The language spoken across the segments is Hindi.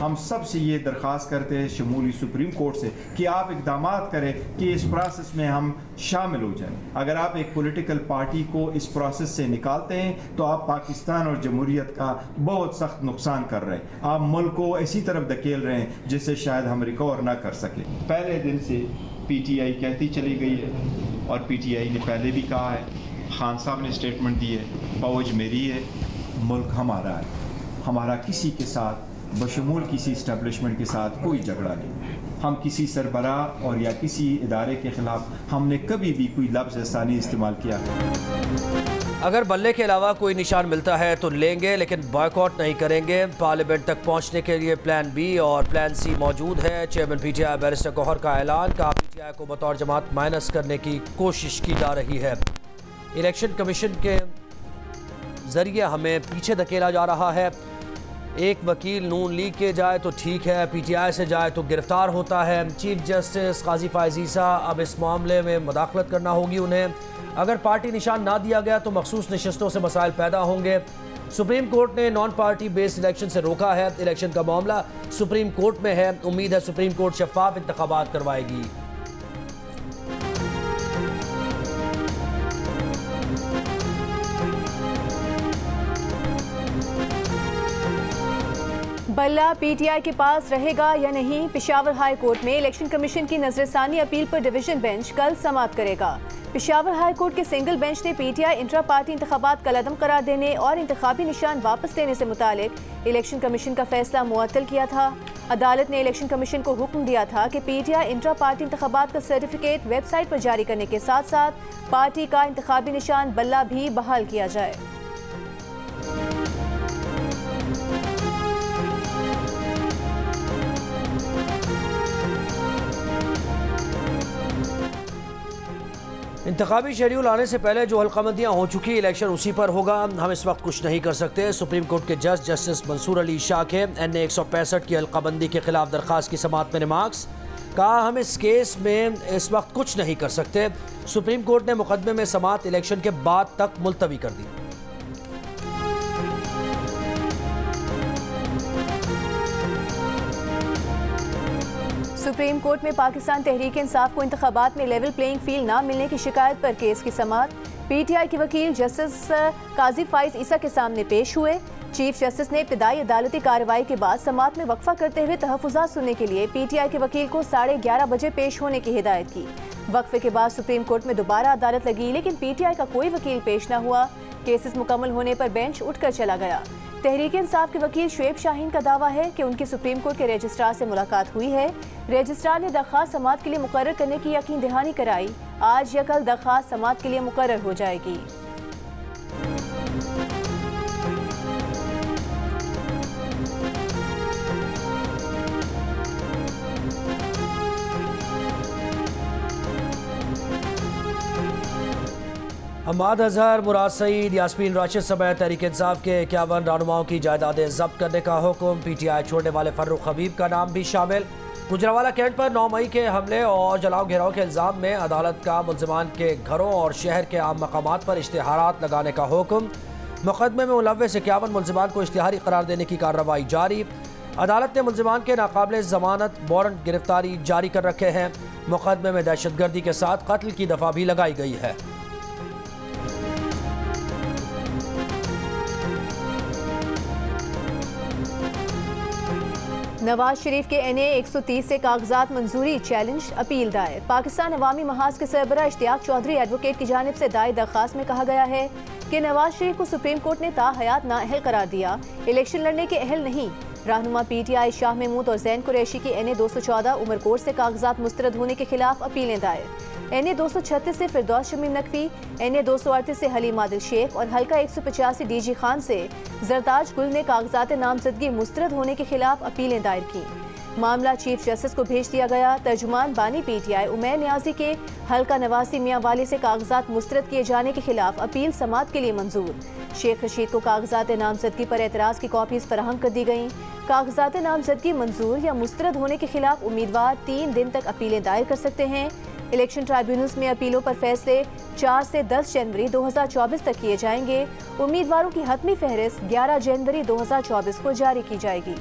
हम सब से ये दरख्वास्त करते हैं शमूली सुप्रीम कोर्ट से कि आप इकदाम करें कि इस प्रोसेस में हम शामिल हो जाएं। अगर आप एक पॉलिटिकल पार्टी को इस प्रोसेस से निकालते हैं तो आप पाकिस्तान और जमहूरियत का बहुत सख्त नुकसान कर रहे हैं। आप मुल्क को ऐसी तरफ धकेल रहे हैं जिससे शायद हम रिकवर ना कर सकें। पहले दिन से PTI कहती चली गई है और PTI ने पहले भी कहा है, खान साहब ने स्टेटमेंट दी है, फौज मेरी है, मुल्क हमारा है, हमारा किसी के साथ बशमूल किसी इस्टेब्लिशमेंट के साथ कोई झगड़ा नहीं। हम किसी सरबरा और या किसी इदारे के ख़िलाफ़ हमने कभी भी कोई लफ्ज़ ऐसा नहीं इस्तेमाल किया। अगर बल्ले के अलावा कोई निशान मिलता है तो लेंगे, लेकिन बॉयकॉट नहीं करेंगे। पार्लियामेंट तक पहुंचने के लिए प्लान B और प्लान C मौजूद है। चेयरमैन PTI बैरिस्टर गौहर का ऐलान, कहा PTI को बतौर जमात माइनस करने की कोशिश की जा रही है। इलेक्शन कमीशन के ज़रिए हमें पीछे धकेला जा रहा है। एक वकील नून लीग के जाए तो ठीक है, PTI से जाए तो गिरफ्तार होता है। चीफ जस्टिस काजी फायज़ ईसा, अब इस मामले में मुदाखलत करना होगी उन्हें। अगर पार्टी निशान ना दिया गया तो मखसूस नशस्तों से मसाइल पैदा होंगे। सुप्रीम कोर्ट ने नॉन पार्टी बेस्ड इलेक्शन से रोका है। इलेक्शन का मामला सुप्रीम कोर्ट में है। उम्मीद है सुप्रीम कोर्ट शफाफ इंतखाबात करवाएगी। बल्ला PTI के पास रहेगा या नहीं? पेशावर हाई कोर्ट में इलेक्शन कमीशन की नजरसानी अपील पर डिवीजन बेंच कल समाअत करेगा। पेशावर हाई कोर्ट के सिंगल बेंच ने PTI इंट्रा पार्टी इंतखाबात कलअदम करार देने और इंतखाबी निशान वापस लेने से मुतालिक इलेक्शन कमीशन का फैसला मुअत्तल किया था। अदालत ने इलेक्शन कमीशन को हुक्म दिया था कि PTI इंट्रा पार्टी इंतखाबात का सर्टिफिकेट वेबसाइट पर जारी करने के साथ साथ पार्टी का इंतखाबी निशान बल्ला भी बहाल किया जाए। इंतखाबी शेड्यूल आने से पहले जो हल्काबंदियाँ हो चुकी, इलेक्शन उसी पर होगा। हम इस वक्त कुछ नहीं कर सकते। सुप्रीम कोर्ट के जज जस्टिस मंसूर अली शाह के NA 165 की हल्काबंदी के खिलाफ दरख्वास्त की समाअत में रिमार्क्स, कहा हम इस केस में इस वक्त कुछ नहीं कर सकते। सुप्रीम कोर्ट ने मुकदमे में समाअत इलेक्शन के बाद तक मुलतवी कर दी। सुप्रीम कोर्ट में पाकिस्तान तहरीक इंसाफ को इंतखाबात में लेवल प्लेइंग फील्ड ना मिलने की शिकायत पर केस की समाअत PTI के वकील जस्टिस काजी फायज़ ईसा के सामने पेश हुए। चीफ जस्टिस ने इब्तिदाई अदालती कार्रवाई के बाद समाअत में वक्फा करते हुए तहफ़्फ़ुज़ात सुनने के लिए PTI के वकील को 11:30 बजे पेश होने की हिदायत की। वक्फे के बाद सुप्रीम कोर्ट में दोबारा अदालत लगी, लेकिन PTI का कोई वकील पेश न हुआ। केसेस मुकम्मल होने पर बेंच उठकर चला गया। तहरीक इंसाफ के वकील शुएब शाहीन का दावा है कि उनकी सुप्रीम कोर्ट के रजिस्ट्रार से मुलाकात हुई है। रजिस्ट्रार ने दरख्वास्त समाअत के लिए मुकर्रर करने की यकीन दहानी कराई। आज या कल दरख्वास्त समाअत के लिए मुकर्रर हो जाएगी। हमाद अजहर, मुराद सईद, यास्मीन राशिद समेत तहरीक इंसाफ के 51 रहनुमाओं की जायदादें जब्त करने का हुक्म। PTI छोड़ने वाले फर्रुख हबीब का नाम भी शामिल। गुजरावाला कैंट पर 9 मई के हमले और जलाओ घेराव के इल्ज़ाम में अदालत का मुल्ज़िमान के घरों और शहर के आम मकामात पर इश्तिहारात लगाने का हुक्म। मुकदमे में मुलव्वस 51 मुल्ज़िमान को इश्तिहारी करार देने की कार्रवाई जारी। अदालत ने मुल्ज़िमान के नाकाबिल ज़मानत वारंट गिरफ्तारी जारी कर रखे हैं। मुकदमे में दहशतगर्दी के साथ कत्ल की दफ़ा भी लगाई गई है। नवाज शरीफ के NA 130 से कागजात मंजूरी चैलेंज अपील दायर। पाकिस्तान अवामी महाज के सरबरा इश्तियाक चौधरी एडवोकेट की जानिब से दायर दरख्वास्त में कहा गया है कि नवाज शरीफ को सुप्रीम कोर्ट ने ताहयात नाअहल करार दिया, इलेक्शन लड़ने के अहल नहीं। रहनुमा PTI शाह महमूद और जैन कुरैशी की NA 214 उमरकोट से कागजात मुस्तरद होने के खिलाफ अपीलें दायर। NA 236 से फिरदौस शमीम नकवी, NA 238 से हलीम आदिल शेख और हल्का 185 DG खान से जरताज गुल ने कागजात नामजदगी मुस्तरद होने के खिलाफ अपीलें दायर की। मामला चीफ जस्टिस को भेज दिया गया। तर्जुमान बानी PTI उमैर न्याजी के हल्का नवासी मियाँ वाली से कागजात मुस्तरद किए जाने के खिलाफ अपील समाअत के लिए मंजूर। शेख रशीद को कागजात नामजदगी पर एतराज़ की कॉपीज फराहम कर दी गईं। कागजात नामजदगी मंजूर या मुस्तरद होने के खिलाफ उम्मीदवार 3 दिन तक अपीलें दायर कर सकते हैं। इलेक्शन ट्राइब्यूनल्स में अपीलों पर फैसले 4 से 10 जनवरी 2024 तक किए जाएंगे। उम्मीदवारों की हतमी फहरिस्त 11 जनवरी 2024 को जारी की जाएगी।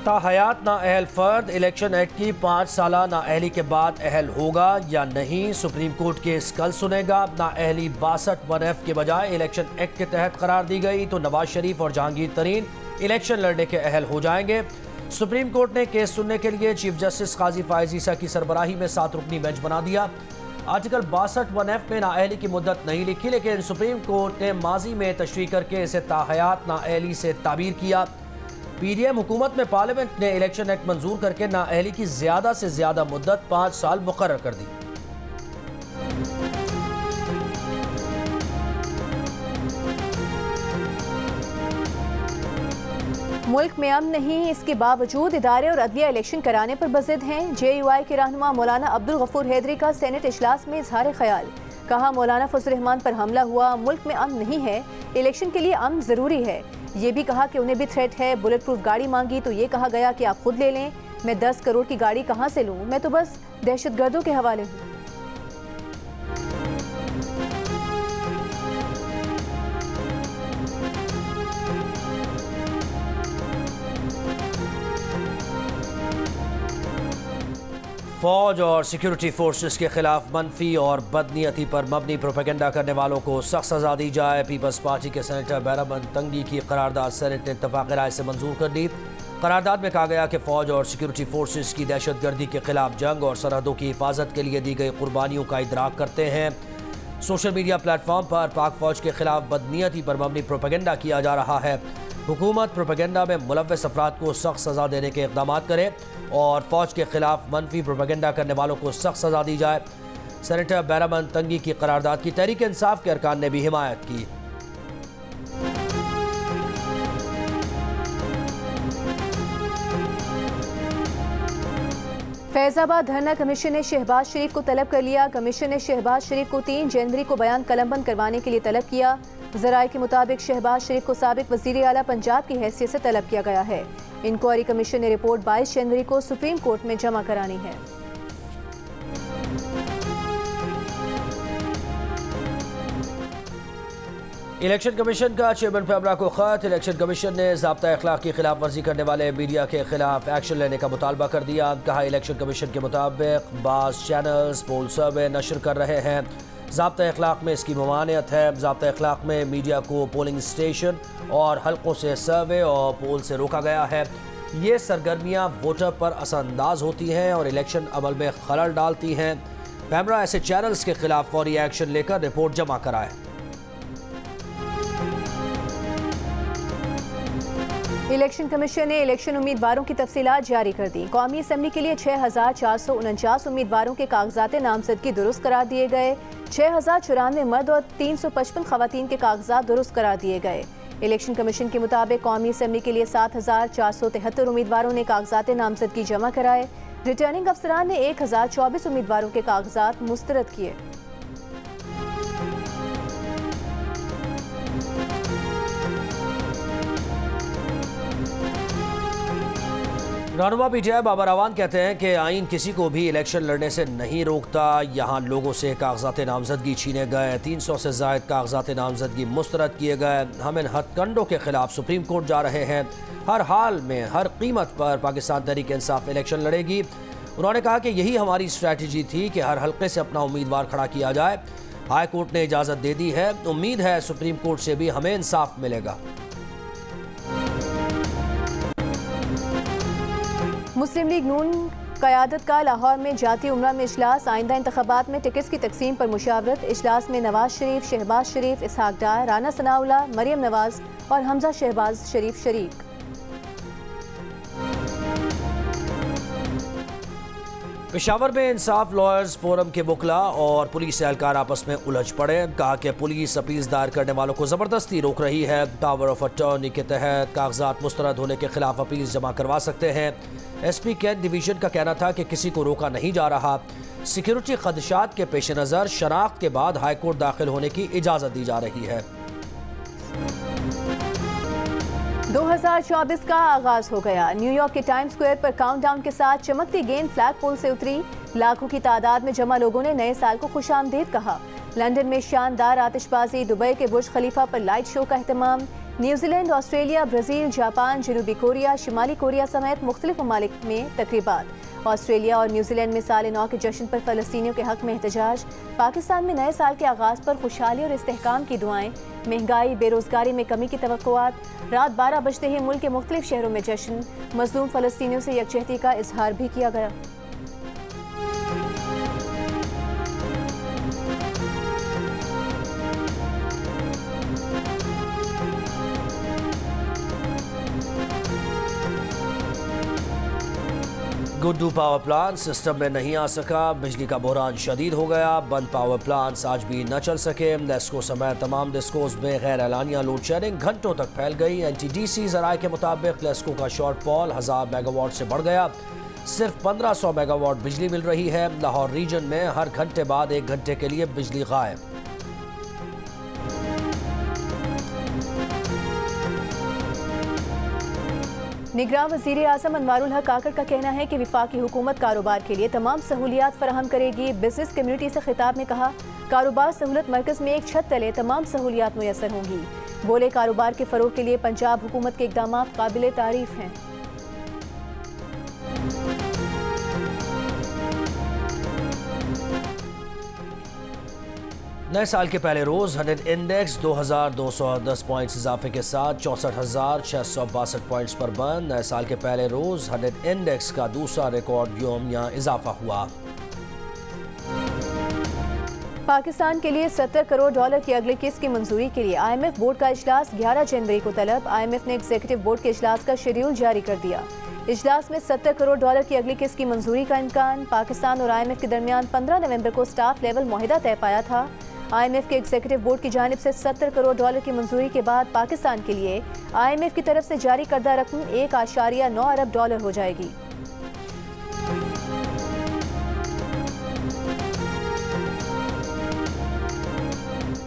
ताहयात नाअहल फर्द इलेक्शन एक्ट की 5 साला नाअहली के बाद अहल होगा या नहीं, सुप्रीम कोर्ट केस कल सुनेगा। नाअहली 62(1)(f) के बजाय इलेक्शन एक्ट के तहत करार दी गई तो नवाज शरीफ और जहांगीर तरीन इलेक्शन लड़ने के अहल हो जाएंगे। सुप्रीम कोर्ट ने केस सुनने के लिए चीफ जस्टिस काजी फायज ईसा की सरबराही में 7 रुकनी बेंच बना दिया। आर्टिकल 62(1)(f) में नाअहली की मुद्दत नहीं लिखी, लेकिन सुप्रीम कोर्ट ने माजी में तशरीह करके इसे ताहयात नाअहली से ताबीर किया। पीडीएम हुकूमत में पार्लियामेंट ने इलेक्शन एक्ट मंजूर करके नाअहली की ज्यादा से ज्यादा मुद्दत 5 साल मुकर्रर कर दी। मुल्क में अमन नहीं, इसके बावजूद इदारे और अदलिया इलेक्शन कराने पर बज़िद हैं। JUI के रहनुमा मौलाना अब्दुल गफूर हैदरी का सेनेट इजलास में इजहार ख्याल। कहा, मौलाना फजल रहमान पर हमला हुआ, मुल्क में अमन नहीं है, इलेक्शन के लिए अमन जरूरी है। ये भी कहा कि उन्हें भी थ्रेट है। बुलेट प्रूफ गाड़ी मांगी तो ये कहा गया कि आप खुद ले लें। मैं 10 करोड़ की गाड़ी कहाँ से लूँ, मैं तो बस दहशतगर्दों के हवाले हूँ। फौज और सिक्योरिटी फोर्सेस के खिलाफ मनफी और बदनीयती पर मबनी प्रोपेगेंडा करने वालों को सख्त सजा दी जाए। पीपल्स पार्टी के सेनेटर बैरामन तंगी की करारदाद सेनेट ने इत्तफाक़ राय से मंजूर कर दी। करारदाद में कहा गया कि फ़ौज और सिक्योरिटी फोर्सेस की दहशतगर्दी के खिलाफ जंग और सरहदों की हिफाजत के लिए दी गई कुर्बानियों का इदराक करते हैं। सोशल मीडिया प्लेटफॉर्म पर पाक फ़ौज के खिलाफ बदनीयती पर मबनी प्रोपेगेंडा किया जा रहा है। हुकूमत प्रोपेगेंडा में मुलव्वस अफराद को सख्त सज़ा देने के इक़दाम करे और फ़ौज के खिलाफ मनफी प्रोपेगेंडा करने वालों को सख्त सज़ा दी जाए। सेनेटर बैरामन तंगी की करारदाद की तहरीक इंसाफ के अरकान ने भी हिमायत की। फैजाबाद धरना कमीशन ने शहबाज शरीफ को तलब कर लिया। कमीशन ने शहबाज शरीफ को 3 जनवरी को बयान कलमबंद करवाने के लिए तलब किया। ज़राए के मुताबिक शहबाज शरीफ को साबिक वज़ीर आला पंजाब की हैसियत से तलब किया गया है। इंक्वायरी कमीशन ने रिपोर्ट 22 जनवरी को सुप्रीम कोर्ट में जमा करानी है। इलेक्शन कमीशन का चेयरमैन पैमरा को खत। इलेक्शन कमीशन ने ज़ाब्ता अखलाक की खिलाफ वर्जी करने वाले मीडिया के खिलाफ एक्शन लेने का मुतालबा कर दिया। कहा, इलेक्शन कमीशन के मुताबिक बाज़ चैनल्स पोल सर्वे नशर कर रहे हैं, ज़ाब्ता अखलाक में इसकी ममानियत है। ज़ाब्ता अखलाक में मीडिया को पोलिंग स्टेशन और हल्कों से सर्वे और पोल से रोका गया है। ये सरगर्मियाँ वोटर पर असरअंदाज होती हैं और इलेक्शन अमल में खलल डालती हैं। पैमरा ऐसे चैनल्स के खिलाफ फौरी एक्शन लेकर रिपोर्ट जमा कराए। इलेक्शन कमीशन ने इलेक्शन उम्मीदवारों की तफसीलात जारी कर दी। कौमी असम्बली के लिए 6449 उम्मीदवारों के कागजात नामजदगी दुरुस्त करार दिए गए। 6094 मर्द और 355 खवातीन के कागजात दुरुस्त करार दिए गए। इलेक्शन कमीशन के मुताबिक कौमी असम्बली के लिए 7473 उम्मीदवारों ने कागजात नामजदगी जमा कराए। रिटर्निंग अफसरान ने 1024 उम्मीदवारों के कागजात मुस्तरद किए। रहनुमा पीटीआई बाबर अवान कहते हैं कि आइन किसी को भी इलेक्शन लड़ने से नहीं रोकता। यहाँ लोगों से कागजात नामजदगी छीने गए, 300 से ज़ायद कागजात नामजदगी मुस्तरद किए गए। हम इन हथकंडों के खिलाफ सुप्रीम कोर्ट जा रहे हैं। हर हाल में हर कीमत पर पाकिस्तान तहरीक इंसाफ इलेक्शन लड़ेगी। उन्होंने कहा कि यही हमारी स्ट्रैटेजी थी कि हर हल्के से अपना उम्मीदवार खड़ा किया जाए। हाई कोर्ट ने इजाज़त दे दी है, उम्मीद है सुप्रीम कोर्ट से भी हमें इंसाफ मिलेगा। मुस्लिम लीग नून क़यादत का लाहौर में जाती उम्रा में इजलास। आइंदा इंतखाबात में टिकट्स की तकसीम पर मुशावरत। इजलास में नवाज शरीफ, शहबाज शरीफ, इसहाक डार, राना सनाउल्लाह, मरियम नवाज और हमजा शहबाज शरीफ शरीक। पेशावर में इंसाफ लॉयर्स फोरम के वकला और पुलिस एहलकार आपस में उलझ पड़े। कहा कि पुलिस अपील दायर करने वालों को ज़बरदस्ती रोक रही है। पावर ऑफ अटॉर्नी के तहत कागजात मुस्तरद होने के खिलाफ अपील जमा करवा सकते हैं। SP कैंट डिवीज़न का कहना था कि किसी को रोका नहीं जा रहा। सिक्योरिटी खदशात के पेश नज़र शनाख्त के बाद हाई कोर्ट दाखिल होने की इजाज़त दी जा रही है। 2024 का आगाज हो गया। न्यूयॉर्क के टाइम स्क्वायर पर काउंटडाउन के साथ चमकती गेंद फ्लैग पोल से उतरी। लाखों की तादाद में जमा लोगों ने नए साल को खुशामदीद कहा। लंदन में शानदार आतिशबाजी, दुबई के बुर्ज खलीफा पर लाइट शो का एहतमाम। न्यूजीलैंड, ऑस्ट्रेलिया, ब्राज़ील, जापान, जनूबी कोरिया, शिमाली कोरिया समेत मुख्तलिफ ममालिक में तकरीबात। ऑस्ट्रेलिया और न्यूजीलैंड में साल नौ के जश्न पर फ़लस्तीनियों के हक़ में एहतजाज। पाकिस्तान में नए साल के आगाज़ पर खुशहाली और इस्तेहकाम की दुआएं। महंगाई, बेरोज़गारी में कमी की तवक्कुआत। रात 12 बजते ही मुल्क के मुख्तलिफ शहरों में जश्न। मज़लूम फ़लस्तीनियों से यकजहती का इजहार भी किया गया। गुड्डू पावर प्लांट सिस्टम में नहीं आ सका, बिजली का बहरान शदीद हो गया। बंद पावर प्लांट्स आज भी न चल सके। नेस्को समेत तमाम डिस्कोज में गैर एलानिया लोड शेडिंग घंटों तक फैल गई। NTDC ज़राए के मुताबिक नेस्को का शॉर्टफॉल 1000 मेगावाट से बढ़ गया। सिर्फ 1500 मेगावाट बिजली मिल रही है। लाहौर रीजन में हर घंटे बाद 1 घंटे के लिए बिजली गायब। निगरान वज़ीर आज़म अनवारुल हक काकड़ का कहना है कि वफाकी हुकूमत कारोबार के लिए तमाम सहूलियात फराहम करेगी। बिजनेस कम्युनिटी से खिताब में कहा, कारोबार सहूलत मरकज़ में एक छत तले तमाम सहूलियात मुयसर होंगी। बोले, कारोबार के फ़रोग के लिए पंजाब हुकूमत के इक़दाम काबिल तारीफ़ हैं। नए साल के पहले रोज 100 इंडेक्स 2210 पॉइंट्स इजाफे के साथ 64,662 पॉइंट्स पर बंद। नए साल के पहले रोज 100 इंडेक्स का दूसरा रिकॉर्ड यौमिया इजाफा हुआ। पाकिस्तान के लिए $70 करोड़ की अगली किस्त की मंजूरी के लिए IMF बोर्ड का इजलास 11 जनवरी को तलब। IMF ने एग्जीक्यूटिव बोर्ड के इजलास का शेड्यूल जारी कर दिया। इजलास में $70 करोड़ की अगली किस्त की मंजूरी का इम्कान। पाकिस्तान और IMF के दरमियान 15 नवंबर को स्टाफ लेवल मुआहिदा तय पाया था। IMF के एग्जीक्यूटिव बोर्ड की जानिब से $70 करोड़ की मंजूरी के बाद पाकिस्तान के लिए IMF की तरफ से जारी करदा रकम $1.9 अरब हो जाएगी।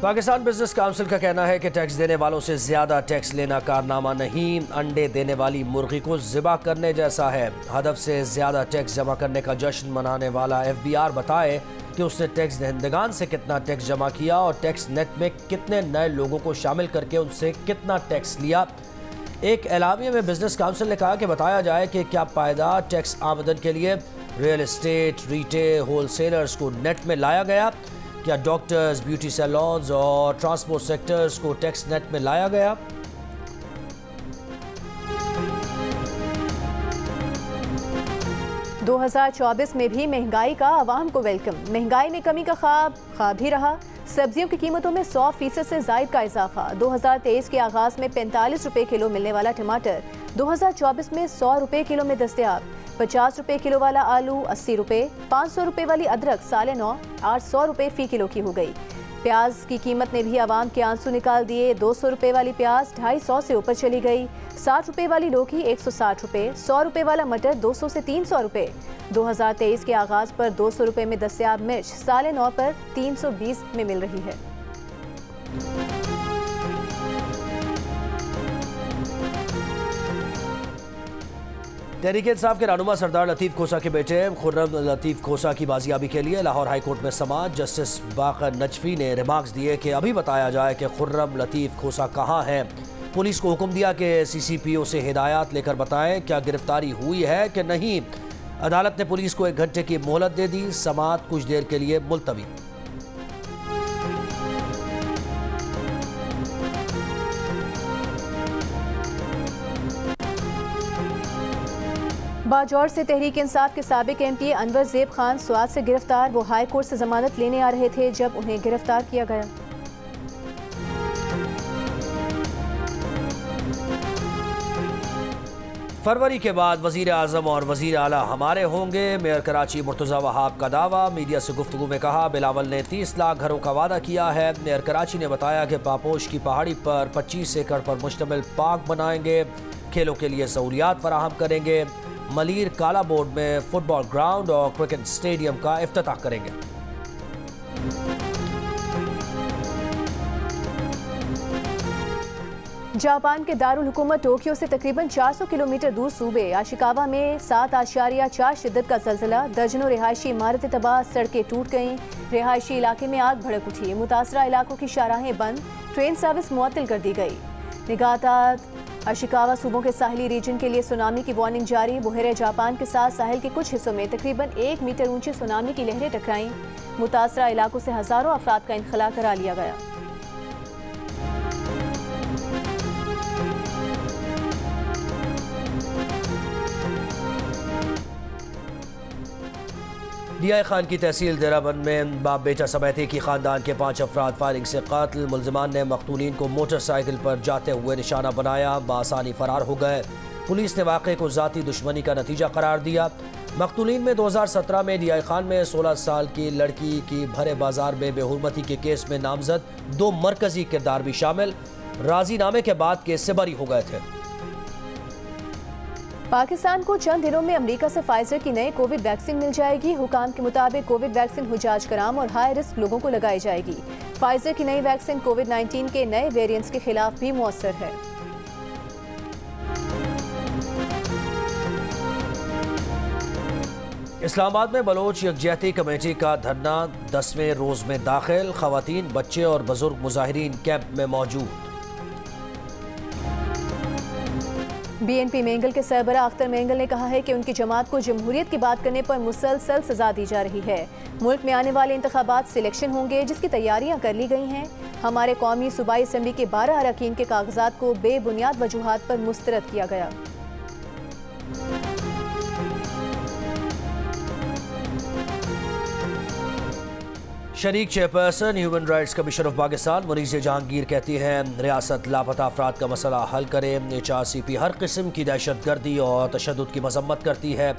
पाकिस्तान बिजनेस काउंसिल का कहना है कि टैक्स देने वालों से ज्यादा टैक्स लेना कारनामा नहीं, अंडे देने वाली मुर्गी को ज़िबा करने जैसा है। हदफ से ज्यादा टैक्स जमा करने का जश्न मनाने वाला FBR बताए कि उसने टैक्स दहिंदगान से कितना टैक्स जमा किया और टैक्स नेट में कितने नए लोगों को शामिल करके उनसे कितना टैक्स लिया। एक एलामिया में बिजनेस काउंसिल ने कहा कि बताया जाए कि क्या पायदार टैक्स आमदन के लिए रियल एस्टेट, रिटेल, होलसेलर्स को नेट में लाया गया। क्या डॉक्टर्स, ब्यूटी सैलून्स और ट्रांसपोर्ट सेक्टर्स को टैक्स नेट में लाया गया। 2024 में भी महंगाई का आवाम को वेलकम। महंगाई में कमी का ख्वाब ही रहा। सब्जियों की कीमतों में 100% से जायद का इजाफा। 2023 के आगाज में 45 रुपए किलो मिलने वाला टमाटर 2024 में 100 रुपए किलो में दस्तयाब। 50 रुपए किलो वाला आलू 80 रुपए। 500 रुपए वाली अदरक 9.5 800 रुपए फी किलो की हो गई। प्याज की कीमत ने भी आवाम के आंसू निकाल दिए। 200 रुपए वाली प्याज 250 से ऊपर चली गई। 60 रुपए वाली लौकी 160 रुपए। 100 रुपए वाला मटर 200 से 300 रुपए। 2023 के आगाज पर 200 रुपए में दस्तयाब मिर्च 9.5 पर 320 में मिल रही है। तहरीक इंसाफ के रहनुमा सरदार लतीफ़ खोसा के बेटे खुर्रम लतीफ़ खोसा की बाजियाबी के लिए लाहौर हाई कोर्ट में समाअत। जस्टिस बाकर नजफी ने रिमार्क्स दिए कि अभी बताया जाए कि खुर्रम लतीफ़ खोसा कहाँ हैं। पुलिस को हुक्म दिया कि CCPO से हिदायत लेकर बताएं क्या गिरफ्तारी हुई है कि नहीं। अदालत ने पुलिस को 1 घंटे की मोहलत दे दी। समाअत कुछ देर के लिए मुलतवी। बाजौर से तहरीक इंसाफ के साबिक MP अनवर ज़ेब खान स्वात से गिरफ्तार। वो हाई कोर्ट से जमानत लेने आ रहे थे जब उन्हें गिरफ्तार किया गया। फरवरी के बाद वज़ीर आज़म और वज़ीर आला हमारे होंगे। मेयर कराची मुर्तज़ा वहाब का दावा। मीडिया से गुफ्तगू में कहा बिलावल ने 30 लाख घरों का वादा किया है। मेयर कराची ने बताया कि पापोश की पहाड़ी पर 25 एकड़ पर मुश्तमिल पार्क बनाएंगे। खेलों के लिए सहूलियात फराहम करेंगे। मलीर काला बोर्ड में फुटबॉल ग्राउंड और क्रिकेट स्टेडियम का इफ्तिताह करेंगे। जापान के दारुल हुकूमत टोक्यो से तकरीबन 400 किलोमीटर दूर सूबे आशिकावा में 7.4 शिद्दत का ज़लज़ला। दर्जनों रिहायशी इमारतें तबाह, सड़कें टूट गईं। रिहायशी इलाके में आग भड़क उठी। मुतासरा इलाकों की शाहराहें बंद, ट्रेन सर्विस मुअत्तल कर दी गई। निगाहदार अशिकावा सूबों के साहिली रीजन के लिए सुनामी की वार्निंग जारी। बुहेरे जापान के साथ साहिल के कुछ हिस्सों में तकरीबन 1 मीटर ऊंची सुनामी की लहरें टकराईं। मुतासरा इलाकों से हजारों अफराद का इनखला करा लिया गया। डीआई खान की तहसील देराबंद में बाप बेटा समेत एक ही खानदान के 5 अफराद फायरिंग से कातिल। मुल्जिमान ने मकतूलीन को मोटरसाइकिल पर जाते हुए निशाना बनाया, बासानी फरार हो गए। पुलिस ने वाक़े को ज़ाती दुश्मनी का नतीजा करार दिया। मकतूलीन में 2017 में डीआई खान में 16 साल की लड़की की भरे बाजार में बेहुरमती के केस में नामजद 2 मरकजी किरदार भी शामिल। राजीनामे के बाद केस से बरी हो गए थे। पाकिस्तान को चंद दिनों में अमेरिका से फाइजर की नई कोविड वैक्सीन मिल जाएगी। हुकाम के मुताबिक कोविड वैक्सीन हुजाज कराम और हाई रिस्क लोगों को लगाई जाएगी। फाइजर की नई वैक्सीन कोविड-19 के नए वेरिएंट्स के खिलाफ भी मुअस्सर है। इस्लामाबाद में बलोच यकजहती कमेटी का धरना 10वें रोज में दाखिल। खवातीन, बच्चे और बुजुर्ग मुजाहिरीन कैंप में मौजूद। बीएनपी मेंगल के सरबरा अख्तर मेंगल ने कहा है कि उनकी जमात को जमहूरियत की बात करने पर मुसलसल सजा दी जा रही है। मुल्क में आने वाले इंतखाबात सिलेक्शन होंगे जिसकी तैयारियां कर ली गई हैं। हमारे कौमी सूबाई असम्बली के 12 अरकान के कागजात को बेबुनियाद वजूहात पर मुस्तरद किया गया। शरीक chairperson human rights commission of Pakistan Munizae Jahangir कहती हैं रियासत लापता अफराद का मसला हल करे। HRCP हर किस्म की दहशतगर्दी और तशद्दुद की मजम्मत करती है।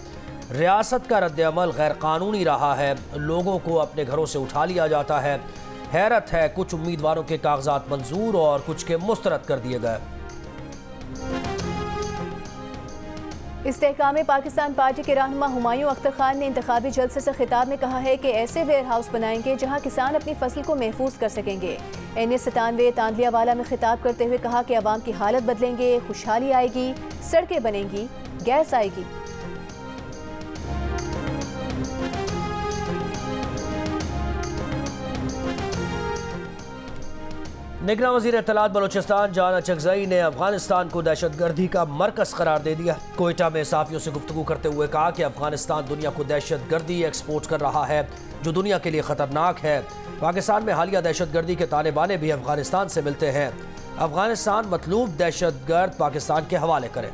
रियासत का रद्द-ए-अमल गैर कानूनी रहा है, लोगों को अपने घरों से उठा लिया जाता है। हैरत है, कुछ उम्मीदवारों के कागजात मंजूर और कुछ के मुस्तरद कर दिए गए। इस्तेहकाम पाकिस्तान पार्टी के रहनुमा हुमायूं अख्तर खान ने इंतखाबी जलसे से खिताब में कहा है कि ऐसे वेयर हाउस बनाएंगे जहां किसान अपनी फसल को महफूज कर सकेंगे। NS97 तांदलियावाला में खिताब करते हुए कहा कि अवाम की हालत बदलेंगे, खुशहाली आएगी, सड़कें बनेंगी, गैस आएगी। निगरान वज़ीर इत्तलात बलोचिस्तान जाना चगजई ने अफगानिस्तान को दहशतगर्दी का मरकज़ करार दे दिया। कोयटा में सहाफ़ियों से गुफ्तगू करते हुए कहा कि अफगानिस्तान दुनिया को दहशतगर्दी एक्सपोर्ट कर रहा है जो दुनिया के लिए ख़तरनाक है। पाकिस्तान में हालिया दहशतगर्दी के तालिबान भी अफगानिस्तान से मिलते हैं। अफगानिस्तान मतलूब दहशतगर्द पाकिस्तान के हवाले करे।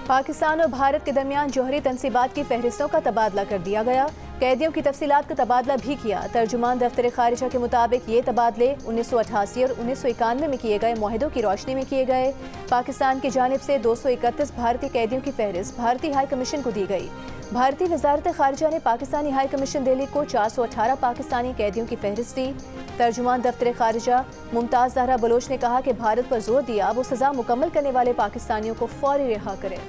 पाकिस्तान और भारत के दरमियान जौहरी तनसीबात की फहरिस्तों का तबादला कर दिया गया। कैदियों की तफसीलात का तबादला भी किया। तर्जुमान दफ्तर खारिजा के मुताबिक ये तबादले 1988 और 1991 में किए गए मुआहदों की रोशनी में किए गए। पाकिस्तान की जानिब से 231 भारतीय कैदियों की फहरिस्त भारतीय हाई कमीशन को दी गई। भारतीय वजारत खारिजा ने पाकिस्तानी हाई कमीशन दिल्ली को 418 पाकिस्तानी कैदियों की फहरिस्त दी। तर्जुमान दफ्तर खारिजा मुमताज़ ज़हरा बलोच ने कहा कि भारत पर जोर दिया वो सजा मुकम्मल करने वाले पाकिस्तानियों को फौरी रिहा करे।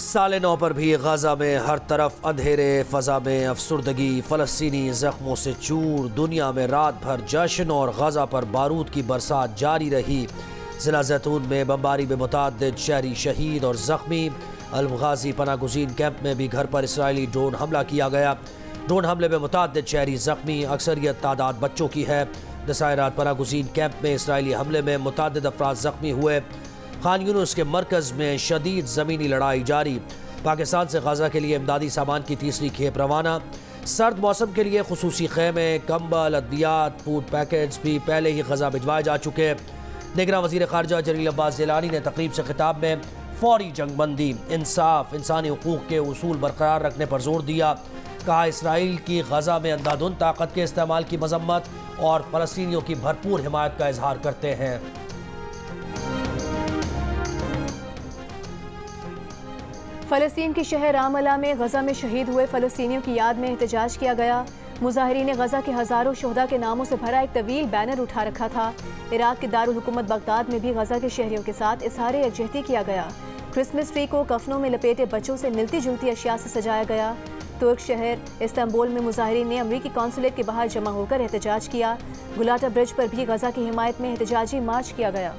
साले 9 पर भी गजा में हर तरफ अंधेरे, फजा में अफसुर्दगी, फ़लस्तीनी जख्मों से चूर। दुनिया में रात भर जश्न और गजा पर बारूद की बरसात जारी रही। ज़िला जैतून में बमबारी में मुतअद्दिद शहरी शहीद और ज़ख्मी। अल-गाज़ी पनागुज़ीन कैंप में भी घर पर इसराइली ड्रोन हमला किया गया। ड्रोन हमले में मुतअद्दिद शहरी ज़ख्मी, अक्सरियत तादाद बच्चों की है। दसायरात पनागुज़ीन कैंप में इसराइली हमले में मुतअद्दिद अफराद ज़ख्मी हुए। खान यूनुस के मरकज़ में शदीद ज़मीनी लड़ाई जारी। पाकिस्तान से गजा के लिए इमदादी सामान की तीसरी खेप रवाना। सर्द मौसम के लिए खुसूसी खेमे, कंबल, अद्वियात, फूड पैकेट्स भी पहले ही गजा भिजवाए जा चुके। निगरान वज़ीर ख़ारिजा जलील अब्बास जिलानी ने तकरीब से खिताब में फौरी जंगबंदी, इंसाफ, इंसानी हुकूक के उसूल बरकरार रखने पर जोर दिया। कहा इसराइल की गजा में अंधाधुंध ताकत के इस्तेमाल की मजम्मत और फ़लस्तीनियों की भरपूर हिमायत का इजहार करते हैं। फ़लस्तीन के शहर रामल्ला में गजा में शहीद हुए फ़लस्तीनियों की याद में एहतजाज किया गया। मुजाहिरीन गजा के हज़ारों शोहदा के नामों से भरा एक तवील बैनर उठा रखा था। इराक के दारुल हुकूमत बगदाद में भी गजा के शहरियों के साथ इजहार यकजहती किया गया। क्रिसमस ट्री को कफनों में लपेटे बच्चों से मिलती जुलती अशिया से सजाया गया। तुर्क शहर इस्तांबुल में मुजाहिरीन ने अमरीकी कौंसुलेट के बाहर जमा होकर एहतजाज किया। गुलाटा ब्रिज पर भी गजा की हिमायत में एहतजाजी मार्च किया गया।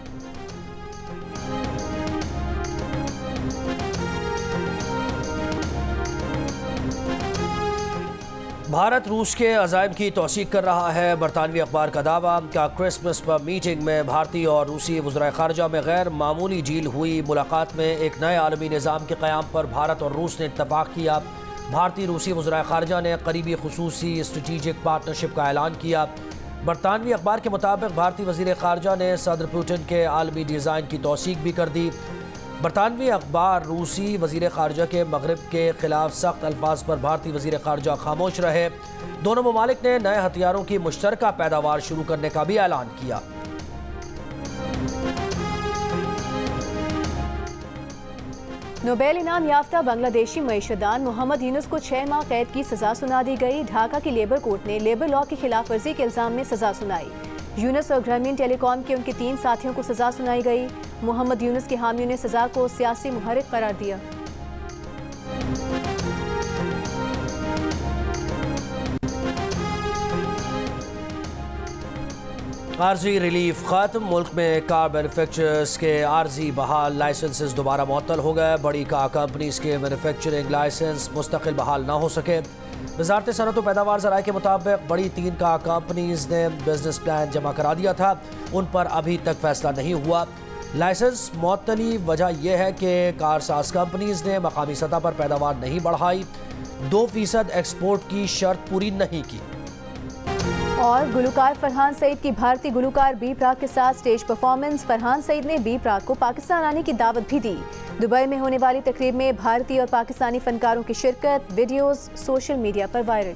भारत रूस के अज़ाइम की तौसीक कर रहा है। बरतानवी अखबार का दावा का क्रिसमस पर मीटिंग में भारतीय और रूसी वज़राए ख़ारजा में गैर मामूली डील हुई। मुलाकात में एक नए आलमी निज़ाम के क़याम पर भारत और रूस ने इत्तफ़ाक़ किया। भारतीय रूसी वज़राए ख़ारजा ने करीबी ख़ुसूसी स्ट्रेटेजिक पार्टनरशिप का ऐलान किया। बरतानवी अखबार के मुताबिक भारतीय वज़ीर ख़ारजा ने सदर पुतिन के आलमी डिज़ाइन की तौसीक भी कर दी। बरतानवी अखबार रूसी वज़ीर ख़ारजा के मगरब के ख़िलाफ़ सख्त अल्फाज पर भारतीय वज़ीर ख़ारजा खामोश रहे। दोनों ममालिक ने नए हथियारों की मुश्तरका पैदावार शुरू करने का भी ऐलान किया। नोबेल इनाम याफ्ता बांग्लादेशी मईशतदान मोहम्मद यूनुस को 6 माह कैद की सज़ा सुना दी गई। ढाका की लेबर कोर्ट ने लेबर लॉ की खिलाफ वर्जी के इल्ज़ाम में सज़ा सुनाई। यूनुस और ग्रामीण टेलीकॉम के उनके 3 साथियों को सज़ा सुनाई गई। मोहम्मद यूनुस के हामियों ने सज़ा को सियासी मुहर्रिक करार दिया। आर्जी रिलीफ खत्म। मुल्क में कार मैन्युफैक्चरर्स के आर्जी बहाल लाइसेंसेस दोबारा मुअत्तल हो गए। बड़ी कार कंपनीज के मैन्युफैक्चरिंग लाइसेंस मुस्तकिल बहाल ना हो सके। वज़ारत सनअत व पैदावार ज़राए के मुताबिक बड़ी 3 कार कंपनीज ने बिजनेस प्लान जमा करा दिया था, उन पर अभी तक फैसला नहीं हुआ। लाइसेंस मुअत्तली वजह यह है कि कारसाज कंपनीज ने मकामी सतह पर पैदावार नहीं बढ़ाई, 2% एक्सपोर्ट की शर्त पूरी नहीं की। और गुलकार फरहान सईद की भारतीय गुलकार बी प्राक के साथ स्टेज परफॉर्मेंस। फरहान सईद ने बी प्राक को पाकिस्तान आने की दावत भी दी। दुबई में होने वाली तकरीब में भारतीय और पाकिस्तानी फनकारों की शिरकत। वीडियोस सोशल मीडिया पर वायरल।